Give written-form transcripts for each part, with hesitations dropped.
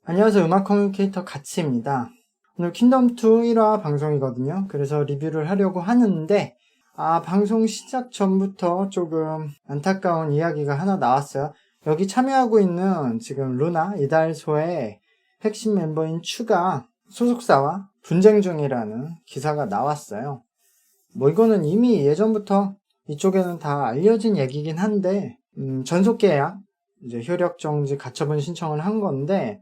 안녕하세요. 음악 커뮤니케이터 가치입니다. 오늘 킹덤2 1화 방송이거든요. 그래서 리뷰를 하려고 하는데 방송 시작 전부터 조금 안타까운 이야기가 하나 나왔어요. 여기 참여하고 있는 지금 루나 이달소의 핵심 멤버인 추가 소속사와 분쟁 중이라는 기사가 나왔어요. 이거는 이미 예전부터 이쪽에는 다 알려진 얘기긴 한데 전속 계약 이제 효력 정지 가처분 신청을 한 건데,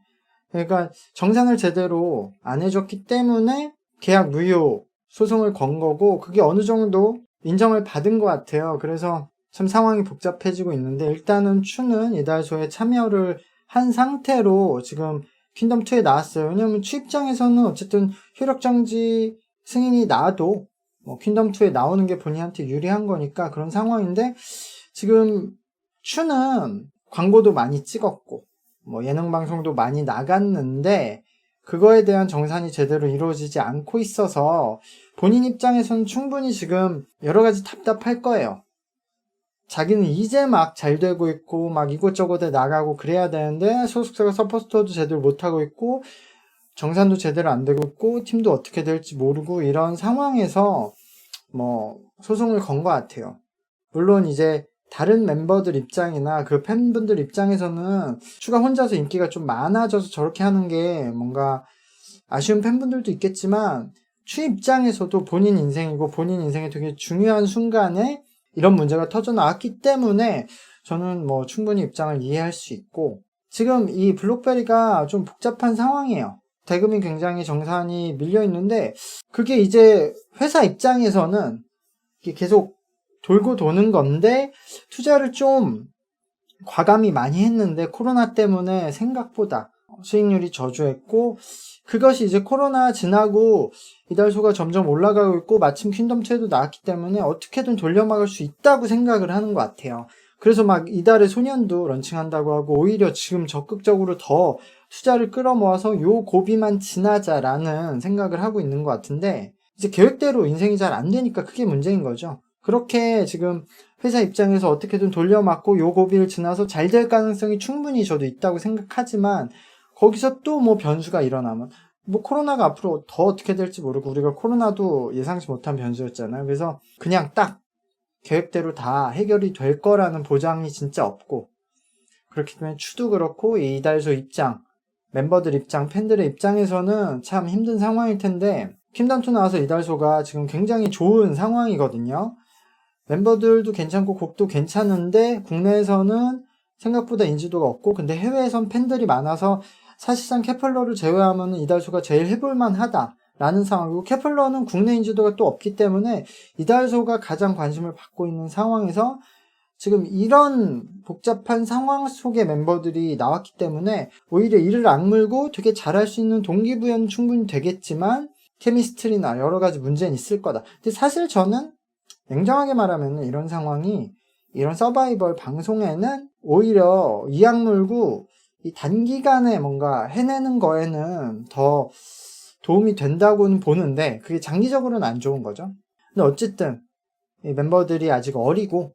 그러니까 정산을 제대로 안 해줬기 때문에 계약 무효 소송을 건 거고, 그게 어느 정도 인정을 받은 것 같아요. 그래서 참 상황이 복잡해지고 있는데, 일단은 추는 이달소에 참여를 한 상태로 지금 킹덤2에 나왔어요. 왜냐면 추 입장에서는 어쨌든 효력정지 승인이 나도 킹덤2에 나오는 게 본인한테 유리한 거니까 그런 상황인데, 지금 추는 광고도 많이 찍었고 예능 방송도 많이 나갔는데 그거에 대한 정산이 제대로 이루어지지 않고 있어서 본인 입장에서는 충분히 지금 여러 가지 답답할 거예요. 자기는 이제 막 잘 되고 있고 막 이곳저곳에 나가고 그래야 되는데 소속사가 서포터도 제대로 못하고 있고 정산도 제대로 안 되고 있고 팀도 어떻게 될지 모르고 이런 상황에서 소송을 건 것 같아요. 물론 이제 다른 멤버들 입장이나 그 팬분들 입장에서는 추가 혼자서 인기가 좀 많아져서 저렇게 하는 게 뭔가 아쉬운 팬분들도 있겠지만, 추 입장에서도 본인 인생이고 본인 인생에 되게 중요한 순간에 이런 문제가 터져 나왔기 때문에 저는 충분히 입장을 이해할 수 있고, 지금 이 블록베리가 좀 복잡한 상황이에요. 대금이 굉장히 정산이 밀려 있는데, 그게 이제 회사 입장에서는 계속 돌고 도는 건데, 투자를 좀 과감히 많이 했는데 코로나 때문에 생각보다 수익률이 저조했고, 그것이 이제 코로나 지나고 이달소가 점점 올라가고 있고 마침 킹덤2에도 나왔기 때문에 어떻게든 돌려막을 수 있다고 생각을 하는 것 같아요. 그래서 막 이달의 소년도 런칭한다고 하고 오히려 지금 적극적으로 더 투자를 끌어모아서 요 고비만 지나자라는 생각을 하고 있는 것 같은데, 이제 계획대로 인생이 잘 안 되니까 그게 문제인 거죠. 그렇게 지금 회사 입장에서 어떻게든 돌려막고 요 고비를 지나서 잘 될 가능성이 충분히 저도 있다고 생각하지만, 거기서 또 변수가 일어나면 코로나가 앞으로 더 어떻게 될지 모르고, 우리가 코로나도 예상치 못한 변수였잖아요. 그래서 그냥 딱 계획대로 다 해결이 될 거라는 보장이 진짜 없고, 그렇기 때문에 추도 그렇고 이 이달소 입장, 멤버들 입장, 팬들의 입장에서는 참 힘든 상황일 텐데, 킹덤2 나와서 이달소가 지금 굉장히 좋은 상황이거든요. 멤버들도 괜찮고 곡도 괜찮은데 국내에서는 생각보다 인지도가 없고, 근데 해외에선 팬들이 많아서 사실상 케플러를 제외하면 이달소가 제일 해볼만 하다라는 상황이고, 케플러는 국내 인지도가 또 없기 때문에 이달소가 가장 관심을 받고 있는 상황에서 지금 이런 복잡한 상황 속에 멤버들이 나왔기 때문에 오히려 이를 악물고 되게 잘할 수 있는 동기부여는 충분히 되겠지만 케미스트리나 여러 가지 문제는 있을 거다. 근데 사실 저는 냉정하게 말하면 이런 상황이, 이런 서바이벌 방송에는 오히려 이 악물고 이 단기간에 뭔가 해내는 거에는 더 도움이 된다고는 보는데, 그게 장기적으로는 안 좋은 거죠. 근데 어쨌든 이 멤버들이 아직 어리고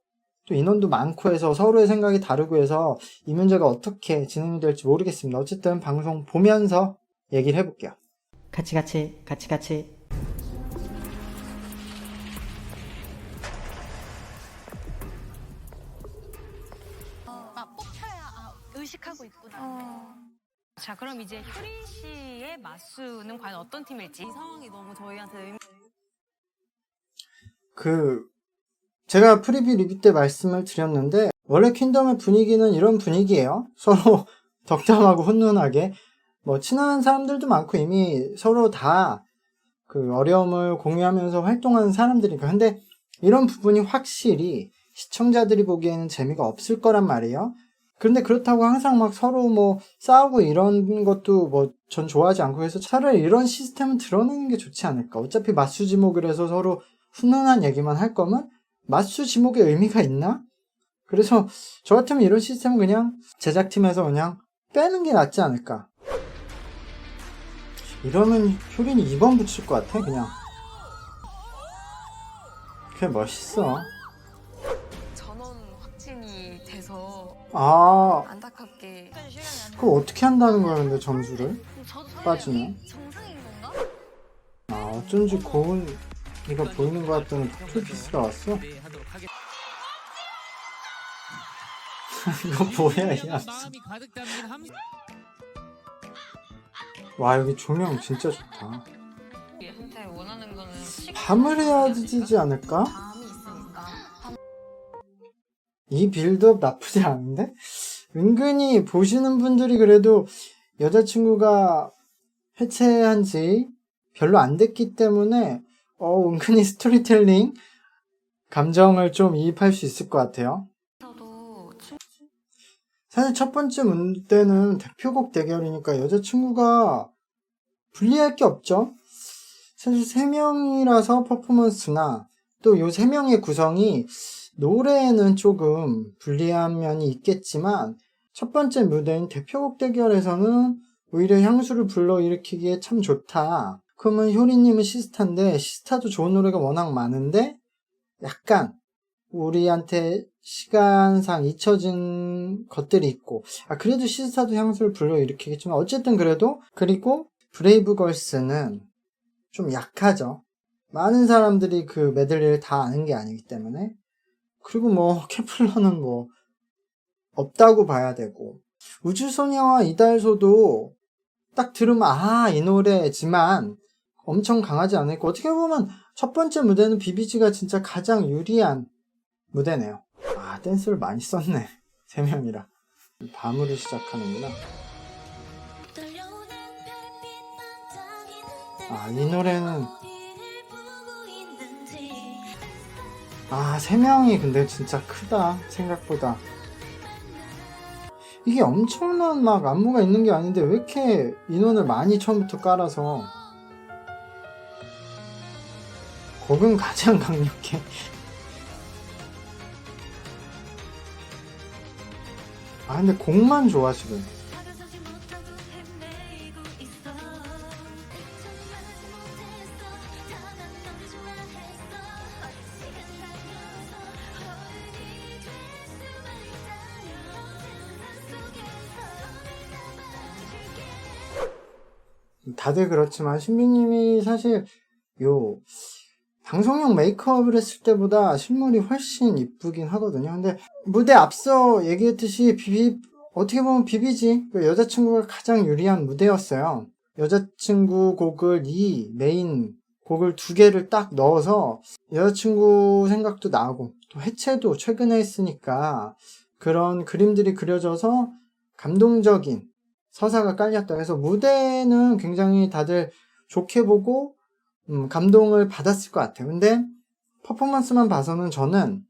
또 인원도 많고 해서 서로의 생각이 다르고 해서 이 문제가 어떻게 진행이 될지 모르겠습니다. 어쨌든 방송 보면서 얘기를 해볼게요. 같이. 뽑혀야 의식하고 있구나. 자, 그럼 이제 효린 씨의 맞수는 과연 어떤 팀일지. 이 상황이 너무 저희한테 제가 프리뷰 리뷰 때 말씀을 드렸는데, 원래 킹덤의 분위기는 이런 분위기예요. 서로 덕담하고 훈훈하게, 친한 사람들도 많고 이미 서로 다 어려움을 공유하면서 활동하는 사람들이니까. 근데 이런 부분이 확실히 시청자들이 보기에는 재미가 없을 거란 말이에요. 그런데 그렇다고 항상 막 서로 싸우고 이런 것도 전 좋아하지 않고, 해서 차라리 이런 시스템은 드러내는 게 좋지 않을까. 어차피 맞수 지목을 해서 서로 훈훈한 얘기만 할 거면 맞수 지목의 의미가 있나? 그래서 저 같으면 이런 시스템은 그냥 제작팀에서 그냥 빼는 게 낫지 않을까. 이러면 효린이 2번 붙일 것 같아. 그냥 그게 멋있어. 전원 확진이 돼서 아, 안타깝게 그거 어떻게 한다는 거야 근데 점수를? 저도 빠지네. 정상인 건가? 아 어쩐지 고은이가 보이는 것 같더니 퍼플피스가 왔어? 이거 뭐야 이 앞서. 와 여기 조명 진짜 좋다. 한테 원하는 거는 밤을 해야 되지 않을까? 밤이 있으니까. 이 빌드업 나쁘지 않은데? 은근히 보시는 분들이 그래도 여자친구가 해체한 지 별로 안 됐기 때문에 은근히 스토리텔링 감정을 좀 이입할 수 있을 것 같아요. 저도 사실 첫 번째 문제는 대표곡 대결이니까 여자친구가 불리할 게 없죠. 사실 3명이라서 퍼포먼스나 또 요 3명의 구성이 노래에는 조금 불리한 면이 있겠지만 첫 번째 무대인 대표곡 대결에서는 오히려 향수를 불러일으키기에 참 좋다. 그러면 효리님은 시스타인데 시스타도 좋은 노래가 워낙 많은데 약간 우리한테 시간상 잊혀진 것들이 있고 그래도 시스타도 향수를 불러일으키겠지만 어쨌든 그래도 그리고 브레이브걸스는 좀 약하죠. 많은 사람들이 그 메들리를 다 아는 게 아니기 때문에 그리고 뭐 케플러는 뭐 없다고 봐야 되고 우주소녀와 이달소도 딱 들으면 이 노래지만 엄청 강하지 않을까. 어떻게 보면 첫 번째 무대는 비비지가 진짜 가장 유리한 무대네요. 댄스를 많이 썼네. 3명이라 밤으로 시작하는구나. 이 노래는 3명이 근데 진짜 크다 생각보다. 이게 엄청난 막 안무가 있는 게 아닌데 왜 이렇게 인원을 많이 처음부터 깔아서. 곡은 가장 강력해. 근데 곡만 좋아 지금. 다들 그렇지만 신비님이 사실 요 방송용 메이크업을 했을 때보다 실물이 훨씬 이쁘긴 하거든요. 근데 무대 앞서 얘기했듯이 어떻게 보면 비비지 여자친구가 가장 유리한 무대였어요. 여자친구 곡을 메인 곡을 2개를 딱 넣어서 여자친구 생각도 나고 또 해체도 최근에 했으니까 그런 그림들이 그려져서 감동적인 서사가 깔렸다. 그래서 무대는 굉장히 다들 좋게 보고 감동을 받았을 것 같아요. 근데 퍼포먼스만 봐서는 저는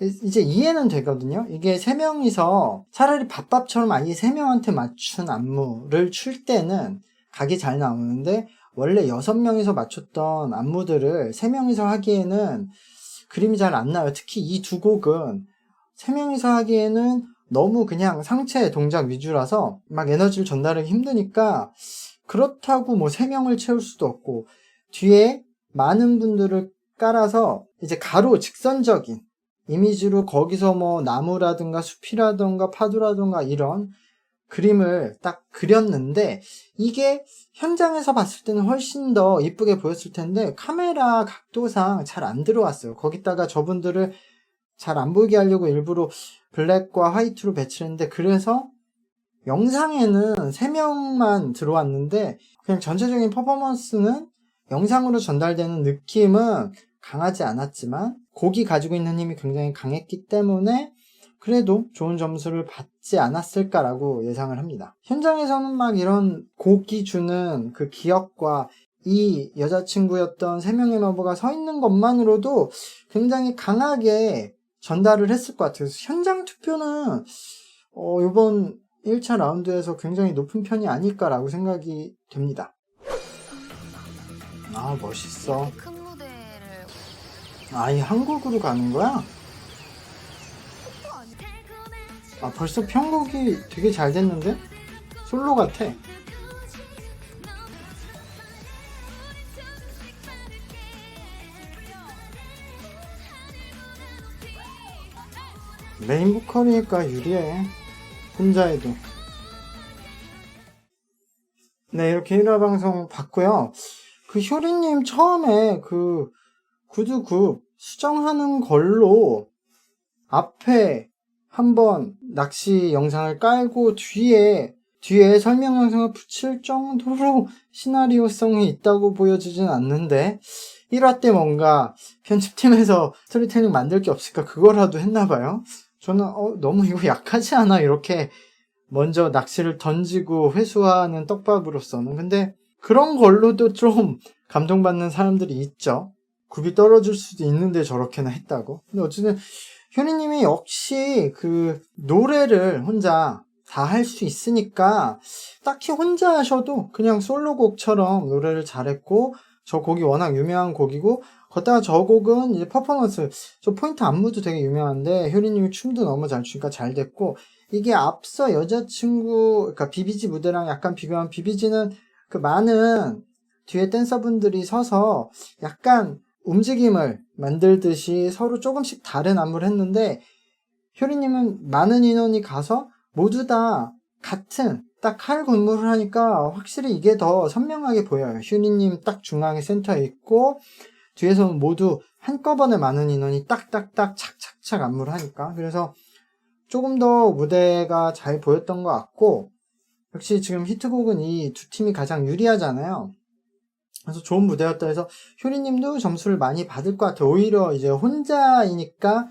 이제 이해는 되거든요. 이게 3명이서 차라리 밥밥처럼 아예 3명한테 맞춘 안무를 출 때는 각이 잘 나오는데 원래 6명이서 맞췄던 안무들을 3명이서 하기에는 그림이 잘 안 나와요. 특히 이 2곡은 3명이서 하기에는 너무 그냥 상체 동작 위주라서 막 에너지를 전달하기 힘드니까 그렇다고 뭐 3명을 채울 수도 없고 뒤에 많은 분들을 깔아서 이제 가로 직선적인 이미지로 거기서 뭐 나무라든가 숲이라든가 파도라든가 이런 그림을 딱 그렸는데 이게 현장에서 봤을 때는 훨씬 더 이쁘게 보였을 텐데 카메라 각도상 잘 안 들어왔어요. 거기다가 저분들을 잘 안 보이게 하려고 일부러 블랙과 화이트로 배치를 했는데 그래서 영상에는 3명만 들어왔는데 그냥 전체적인 퍼포먼스는 영상으로 전달되는 느낌은 강하지 않았지만 곡이 가지고 있는 힘이 굉장히 강했기 때문에 그래도 좋은 점수를 받지 않았을까라고 예상을 합니다. 현장에서는 막 이런 곡이 주는 그 기억과 이 여자친구였던 3명의 러버가 서 있는 것만으로도 굉장히 강하게 전달을 했을 것 같아요. 그래서 현장 투표는 이번 1차 라운드에서 굉장히 높은 편이 아닐까라고 생각이 됩니다. 멋있어. 큰 무대를 이 한국으로 가는 거야? 벌써 편곡이 되게 잘 됐는데? 솔로 같아. 메인 보컬이니까 유리해. 혼자 해도. 네, 이렇게 1화 방송 봤고요. 그 효리님 처음에 그 구두굽 수정하는 걸로 앞에 한번 낚시 영상을 깔고 뒤에 설명 영상을 붙일 정도로 시나리오성이 있다고 보여지진 않는데 1화 때 뭔가 편집팀에서 스토리텔링 만들 게 없을까 그거라도 했나봐요. 저는 너무 이거 약하지 않아? 이렇게 먼저 낚시를 던지고 회수하는 떡밥으로서는. 근데 그런 걸로도 좀 감동받는 사람들이 있죠. 굽이 떨어질 수도 있는데 저렇게나 했다고. 근데 어쨌든 효리님이 역시 그 노래를 혼자 다 할 수 있으니까 딱히 혼자 하셔도 그냥 솔로곡처럼 노래를 잘했고, 저 곡이 워낙 유명한 곡이고, 거기다가 저 곡은 이제 퍼포먼스, 저 포인트 안무도 되게 유명한데 효리님이 춤도 너무 잘 추니까 잘 됐고, 이게 앞서 여자친구, 그러니까 비비지 무대랑 약간 비교하면 비비지는 그 많은 뒤에 댄서분들이 서서 약간 움직임을 만들듯이 서로 조금씩 다른 안무를 했는데, 효리님은 많은 인원이 가서 모두 다 같은 딱 칼 군무를 하니까 확실히 이게 더 선명하게 보여요. 효리님 딱 중앙에 센터에 있고 뒤에서는 모두 한꺼번에 많은 인원이 딱딱딱 착착착 안무를 하니까, 그래서 조금 더 무대가 잘 보였던 것 같고, 역시 지금 히트곡은 이 두 팀이 가장 유리하잖아요. 그래서 좋은 무대였다 해서 효리님도 점수를 많이 받을 것 같아요. 오히려 이제 혼자이니까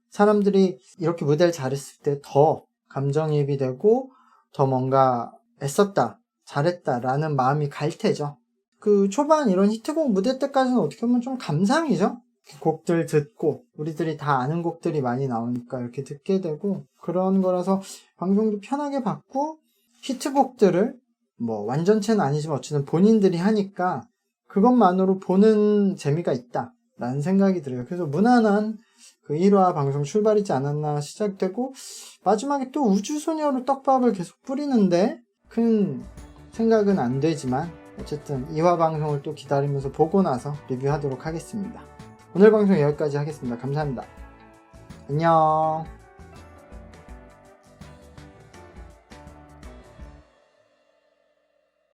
사람들이 이렇게 무대를 잘했을 때 더 감정이입이 되고 더 뭔가 애썼다, 잘했다라는 마음이 갈 테죠. 그 초반 이런 히트곡 무대 때까지는 어떻게 보면 좀 감상이죠. 곡들 듣고 우리들이 다 아는 곡들이 많이 나오니까 이렇게 듣게 되고 그런 거라서 방송도 편하게 봤고, 히트곡들을 뭐 완전체는 아니지만 어쨌든 본인들이 하니까 그것만으로 보는 재미가 있다 라는 생각이 들어요. 그래서 무난한 그 1화 방송 출발이지 않았나 시작되고, 마지막에 또 우주소녀로 떡밥을 계속 뿌리는데 큰 생각은 안 되지만 어쨌든 2화 방송을 또 기다리면서 보고 나서 리뷰하도록 하겠습니다. 오늘 방송 여기까지 하겠습니다. 감사합니다. 안녕.